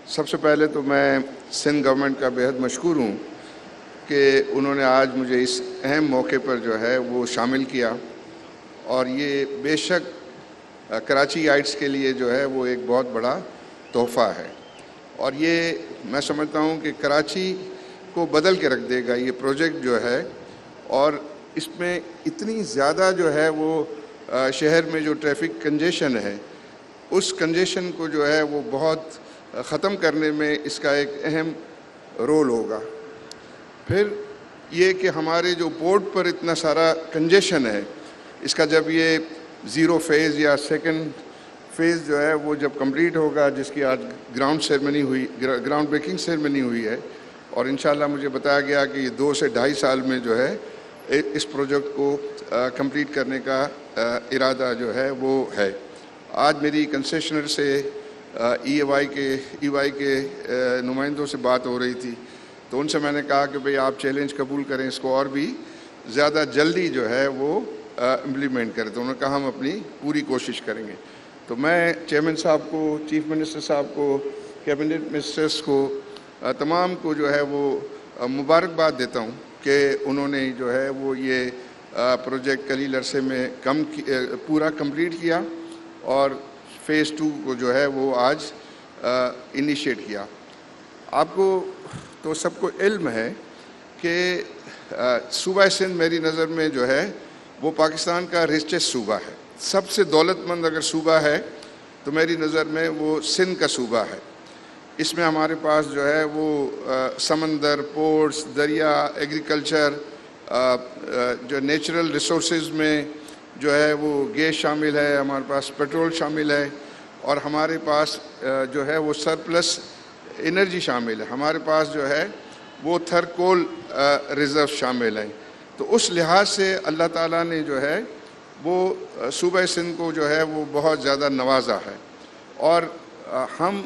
سب سے پہلے تو میں سندھ گورنمنٹ کا بہت مشکور ہوں کہ انہوں نے آج مجھے اس اہم موقع پر جو ہے وہ شامل کیا، اور یہ بے شک کراچی آئٹس کے لیے جو ہے وہ ایک بہت بڑا تحفہ ہے، اور یہ میں سمجھتا ہوں کہ کراچی کو بدل کے رکھ دے گا یہ پروجیکٹ جو ہے، اور اس میں اتنی زیادہ جو ہے وہ شہر میں جو ٹریفک کنجیشن ہے اس کنجیشن کو جو ہے وہ بہت ختم کرنے میں اس کا ایک اہم رول ہوگا۔ پھر یہ کہ ہمارے جو پورٹ پر اتنا سارا کنجیشن ہے، اس کا جب یہ زیرو فیز یا سیکنڈ فیز جو ہے وہ جب کمپلیٹ ہوگا، جس کی آج گراؤنڈ بریکنگ سیرمنی ہوئی ہے، اور انشاءاللہ مجھے بتایا گیا کہ یہ 2 سے 2.5 سال میں جو ہے اس پروجیکٹ کو کمپلیٹ کرنے کا ارادہ جو ہے وہ ہے۔ آج میری کنسیشنر سے ای وائی کے نمائندوں سے بات ہو رہی تھی، تو ان سے میں نے کہا کہ بھئی آپ چیلنج قبول کریں، اس کو اور بھی زیادہ جلدی جو ہے وہ امپلیمنٹ کریں، تو انہوں نے کہا ہم اپنی پوری کوشش کریں گے۔ تو میں چیئرمین صاحب کو، چیف منسٹر صاحب کو، کیبنٹ منسٹرز کو، تمام کو جو ہے وہ مبارکباد دیتا ہوں کہ انہوں نے جو ہے وہ یہ پروجیکٹ قلیل عرصے میں پورا کمپلیٹ کیا، اور فیز 2 کو جو ہے وہ آج انیشیٹ کیا۔ آپ کو تو سب کو علم ہے کہ صوبہ سندھ میری نظر میں جو ہے وہ پاکستان کا ریچسٹ صوبہ ہے، سب سے دولت مند اگر صوبہ ہے تو میری نظر میں وہ سندھ کا صوبہ ہے۔ اس میں ہمارے پاس جو ہے وہ سمندر، پورٹس، دریا، ایگریکلچر، جو نیچرل ریسورسز میں جو ہے وہ گیس شامل ہے، ہمارے پاس پیٹرول شامل ہے، اور ہمارے پاس جو ہے وہ سرپلس انرجی شامل ہے، ہمارے پاس جو ہے وہ تھرکول ریزرو شامل ہیں۔ تو اس لحاظ سے اللہ تعالیٰ نے جو ہے وہ صوبہ سندھ کو جو ہے وہ بہت زیادہ نوازا ہے، اور ہم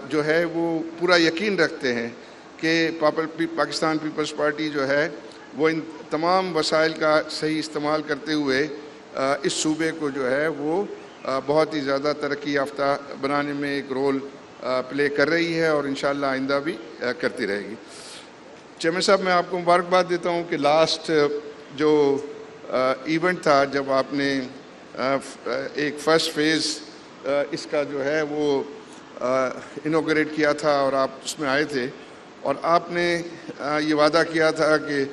جو ہے وہ پورا یقین رکھتے ہیں کہ پاکستان پیپلز پارٹی جو ہے وہ ان تمام وسائل کا صحیح استعمال کرتے ہوئے اس صوبے کو جو ہے وہ بہت ہی زیادہ ترقی یافتہ بنانے میں ایک رول پلے کر رہی ہے، اور انشاءاللہ آئندہ بھی کرتی رہے گی۔ چیئرمین صاحب، میں آپ کو مبارکباد دیتا ہوں کہ لاسٹ جو ایونٹ تھا، جب آپ نے ایک فرسٹ فیز اس کا جو ہے وہ انوگریٹ کیا تھا، اور آپ اس میں آئے تھے، اور آپ نے یہ وعدہ کیا تھا کہ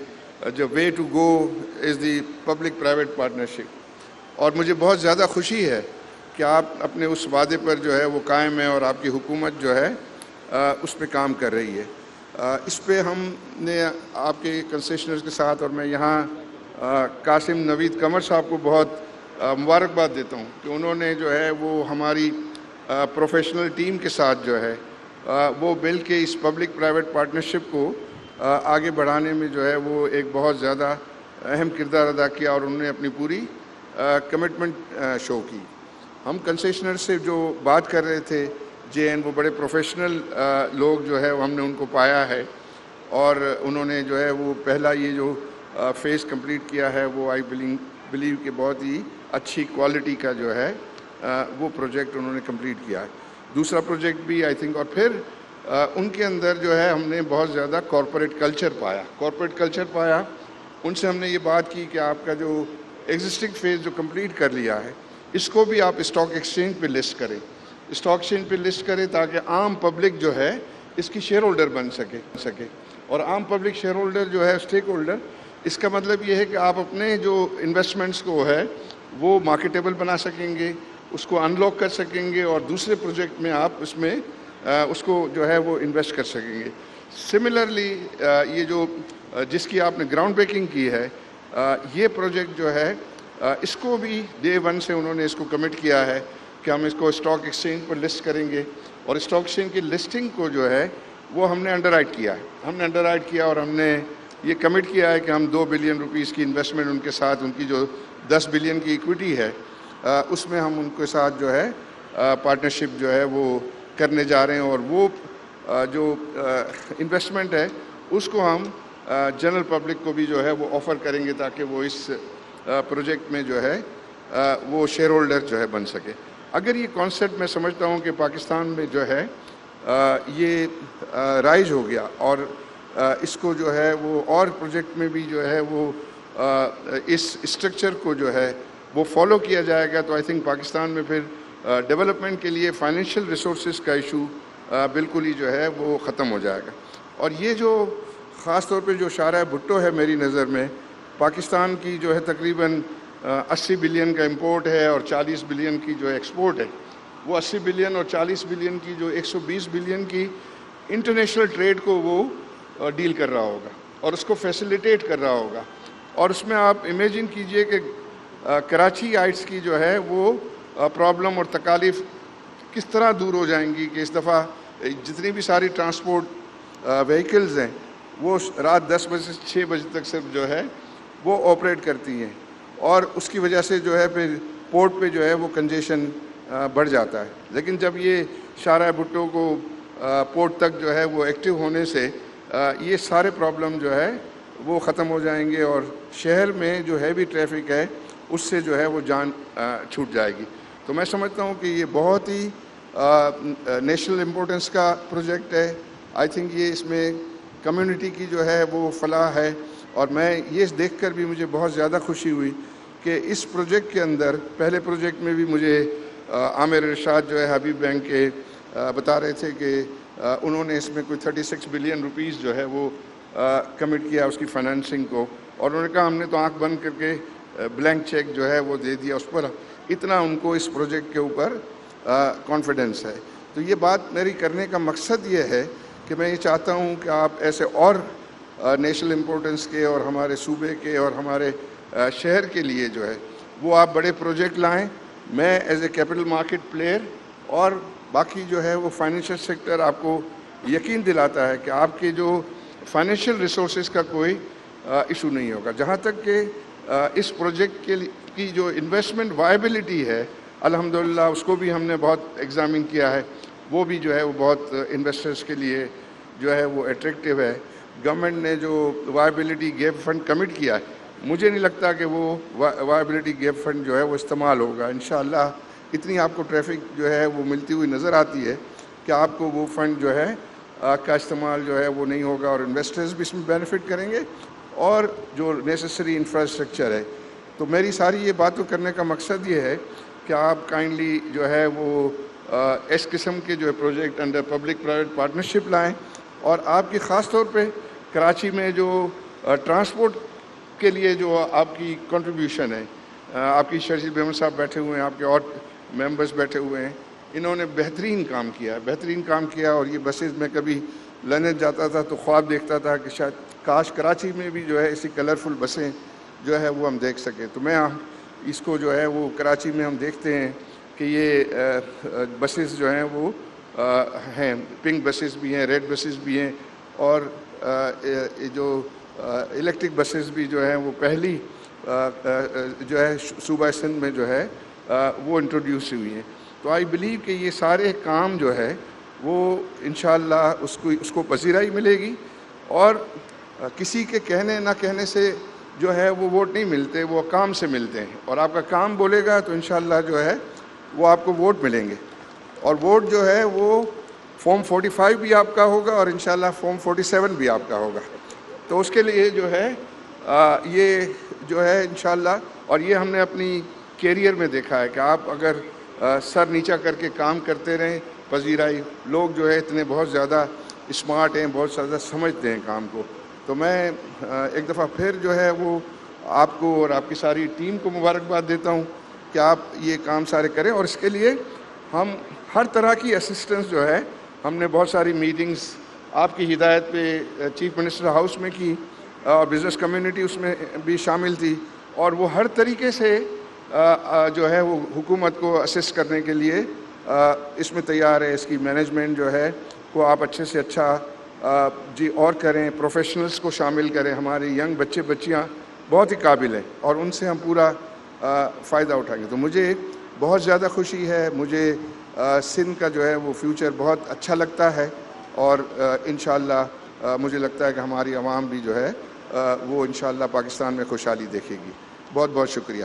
جو way to go is the public private partnership, اور مجھے بہت زیادہ خوشی ہے کہ آپ اپنے اس وعدے پر جو ہے وہ قائم ہے، اور آپ کی حکومت جو ہے اس پہ کام کر رہی ہے۔ اس پہ ہم نے آپ کے کنسیشنرز کے ساتھ، اور میں یہاں قاسم نوید قمر صاحب کو بہت مبارکباد دیتا ہوں کہ انہوں نے جو ہے وہ ہماری پروفیشنل ٹیم کے ساتھ جو ہے وہ مل کے اس پبلک پرائیویٹ پارٹنرشپ کو آگے بڑھانے میں جو ہے وہ ایک بہت زیادہ اہم کردار ادا کیا، اور انہوں نے اپنی پوری کمٹمنٹ شو کی۔ ہم کنسیشنر سے جو بات کر رہے تھے وہ بڑے پروفیشنل لوگ جو ہے ہم نے ان کو پایا ہے، اور انہوں نے جو ہے وہ پہلا یہ جو فیز کمپلیٹ کیا ہے وہ آئی بلیو کہ بہت ہی اچھی کوالٹی کا جو ہے وہ پروجیکٹ انہوں نے کمپلیٹ کیا ہے۔ دوسرا پروجیکٹ بھی آئی تھنک، اور پھر ان کے اندر جو ہے ہم نے بہت زیادہ کارپوریٹ کلچر پایا۔ ان سے ہم نے یہ بات کی کہ آپ کا جو ایگزسٹنگ فیز جو کمپلیٹ کر لیا ہے اس کو بھی آپ اسٹاک ایکسچینج پہ لسٹ کریں، تاکہ عام پبلک جو ہے اس کی شیئر ہولڈر بن سکے، اور عام پبلک شیئر ہولڈر جو ہے اسٹیک ہولڈر، اس کا مطلب یہ ہے کہ آپ اپنے جو انویسٹمنٹس کو ہے وہ مارکیٹیبل بنا سکیں گے، اس کو ان لاک کر سکیں گے، اور دوسرے پروجیکٹ میں آپ اس کو جو ہے وہ انویسٹ کر سکیں گے۔ سملرلی یہ جو جس کی آپ نے گراؤنڈ بریکنگ کی ہے، یہ پروجیکٹ جو ہے اس کو بھی ڈے 1 سے انہوں نے اس کو کمٹ کیا ہے کہ ہم اس کو اسٹاک ایکسچینج پر لسٹ کریں گے، اور اسٹاک ایکسچینج کی لسٹنگ کو جو ہے وہ ہم نے انڈر رائٹ کیا، اور ہم نے یہ کمٹ کیا ہے کہ ہم 2 بلین روپیز کی انویسٹمنٹ ان کے ساتھ، ان کی جو 10 بلین کی ایکویٹی ہے اس میں ہم ان کے ساتھ جو ہے پارٹنرشپ جو ہے وہ کرنے جا رہے ہیں، اور وہ جو انویسٹمنٹ ہے اس کو ہم جنرل پبلک کو بھی جو ہے وہ آفر کریں گے، تاکہ وہ اس پروجیکٹ میں جو ہے وہ شیئر ہولڈر جو ہے بن سکے۔ اگر یہ کانسیپٹ میں سمجھتا ہوں کہ پاکستان میں جو ہے یہ رائج ہو گیا اور اس کو جو ہے وہ اور پروجیکٹ میں بھی جو ہے وہ اس اسٹرکچر کو جو ہے وہ فالو کیا جائے گا تو آئی تھنک پاکستان میں پھر ڈیولپمنٹ کے لیے فائنینشیل ریسورسز کا ایشو بالکل ہی جو ہے وہ ختم ہو جائے گا. اور یہ جو خاص طور پہ جو شاہراہ بھٹو ہے میری نظر میں پاکستان کی جو ہے تقریباً 80 بلین کا امپورٹ ہے اور 40 بلین کی جو ایکسپورٹ ہے. وہ 80 بلین اور 40 بلین کی جو 120 بلین کی انٹرنیشنل ٹریڈ کو وہ ڈیل کر رہا ہوگا اور اس کو فیسیلیٹیٹ کر رہا ہوگا. اور اس میں آپ امیجن کیجئے کہ کراچی آئٹس کی جو ہے وہ پرابلم اور تکالیف کس طرح دور ہو جائیں گی کہ اس دفعہ جتنی بھی ساری ٹرانسپورٹ وہیکلز ہیں وہ رات 10 بجے سے 6 بجے تک صرف جو ہے وہ آپریٹ کرتی ہیں اور اس کی وجہ سے جو ہے پھر پورٹ پہ جو ہے وہ کنجیشن بڑھ جاتا ہے. لیکن جب یہ شاہراہ بھٹو کو پورٹ تک جو ہے وہ ایکٹیو ہونے سے یہ سارے پرابلم جو ہے وہ ختم ہو جائیں گے اور شہر میں جو ہیوی ٹریفک ہے اس سے جو ہے وہ جان چھوٹ جائے گی. تو میں سمجھتا ہوں کہ یہ بہت ہی نیشنل امپورٹنس کا پروجیکٹ ہے. آئی تھنک یہ اس میں کمیونٹی کی جو ہے وہ فلاح ہے اور میں یہ دیکھ کر بھی مجھے بہت زیادہ خوشی ہوئی کہ اس پروجیکٹ کے اندر پہلے پروجیکٹ میں بھی مجھے عامر ارشاد جو ہے حبیب بینک کے بتا رہے تھے کہ انہوں نے اس میں کوئی 36 بلین روپیز جو ہے وہ کمٹ کیا اس کی فائنینسنگ کو اور انہوں نے کہا ہم نے تو آنکھ بند کر کے بلینک چیک جو ہے وہ دے دیا اس پر. اتنا ان کو اس پروجیکٹ کے اوپر کانفیڈنس ہے. تو یہ بات میری کرنے کا مقصد یہ ہے کہ میں یہ چاہتا ہوں کہ آپ ایسے اور نیشنل امپورٹنس کے اور ہمارے صوبے کے اور ہمارے شہر کے لیے جو ہے وہ آپ بڑے پروجیکٹ لائیں. میں as A capital market player اور باقی جو ہے وہ فائنینشیل سیکٹر آپ کو یقین دلاتا ہے کہ آپ کے جو فائنینشیل ریسورسز کا کوئی ایشو نہیں ہوگا. جہاں تک کہ اس پروجیکٹ کی جو انویسٹمنٹ وائبلٹی ہے الحمدللہ اس کو بھی ہم نے بہت ایگزامن کیا ہے. وہ بھی جو ہے وہ بہت انویسٹرز کے لیے جو ہے وہ اٹریکٹیو ہے. گورنمنٹ نے جو وائبلٹی گیپ فنڈ کمٹ کیا ہے مجھے نہیں لگتا کہ وہ وائبلٹی گیپ فنڈ جو ہے وہ استعمال ہوگا. انشاءاللہ اتنی آپ کو ٹریفک جو ہے وہ ملتی ہوئی نظر آتی ہے کہ آپ کو وہ فنڈ جو ہے کا استعمال جو ہے وہ نہیں ہوگا اور انویسٹرز بھی اس میں بینیفٹ کریں گے اور جو نیسیسری انفراسٹرکچر ہے. تو میری ساری یہ باتوں کرنے کا مقصد یہ ہے کہ آپ کائنڈلی جو ہے وہ اس قسم کے جو ہے project under public private partnership لائیں اور آپ کی خاص طور پہ کراچی میں جو ٹرانسپورٹ کے لیے جو آپ کی کنٹریبیوشن ہے آپ کی شرجیل بیگم صاحب بیٹھے ہوئے ہیں آپ کے اور ممبرز بیٹھے ہوئے ہیں انہوں نے بہترین کام کیا اور یہ بسز میں کبھی لندن جاتا تھا تو خواب دیکھتا تھا کہ شاید کاش کراچی میں بھی جو ہے ایسی کلرفل بسیں جو ہے وہ ہم دیکھ سکیں. تو میں اس کو جو ہے وہ کراچی میں ہم دیکھتے ہیں کہ یہ بسز جو ہیں وہ ہیں پنک بسز بھی ہیں ریڈ بسز بھی ہیں اور جو الیکٹرک بسز بھی جو ہیں وہ پہلی جو ہے صوبہ سندھ میں جو ہے وہ انٹروڈیوس ہوئی ہیں. تو آئی بلیو کہ یہ سارے کام جو ہے وہ انشاءاللہ اس کو پذیرائی ملے گی اور کسی کے کہنے نہ کہنے سے جو ہے وہ ووٹ نہیں ملتے وہ کام سے ملتے ہیں اور آپ کا کام بولے گا تو انشاءاللہ جو ہے وہ آپ کو ووٹ ملیں گے اور ووٹ جو ہے وہ فارم 45 بھی آپ کا ہوگا اور انشاءاللہ فارم 47 بھی آپ کا ہوگا. تو اس کے لیے جو ہے یہ جو ہے انشاءاللہ اور یہ ہم نے اپنی کیریئر میں دیکھا ہے کہ آپ اگر سر نیچا کر کے کام کرتے رہیں پذیرائی لوگ جو ہے اتنے بہت زیادہ اسمارٹ ہیں بہت زیادہ سمجھتے ہیں کام کو. تو میں ایک دفعہ پھر جو ہے وہ آپ کو اور آپ کی ساری ٹیم کو مبارکباد دیتا ہوں کہ آپ یہ کام سارے کریں اور اس کے لیے ہم ہر طرح کی اسسٹنس جو ہے ہم نے بہت ساری میٹنگز آپ کی ہدایت پہ چیف منسٹر ہاؤس میں کی اور بزنس کمیونٹی اس میں بھی شامل تھی اور وہ ہر طریقے سے جو ہے وہ حکومت کو اسسٹ کرنے کے لیے اس میں تیار ہے. اس کی مینجمنٹ جو ہے وہ آپ اچھے سے اچھا جی اور کریں پروفیشنلز کو شامل کریں. ہمارے ینگ بچے بچیاں بہت ہی قابل ہیں اور ان سے ہم پورا فائدہ اٹھائیں گے. تو مجھے بہت زیادہ خوشی ہے مجھے سندھ کا جو ہے وہ فیوچر بہت اچھا لگتا ہے اور انشاءاللہ مجھے لگتا ہے کہ ہماری عوام بھی جو ہے وہ انشاءاللہ پاکستان میں خوشحالی دیکھے گی. بہت بہت شکریہ.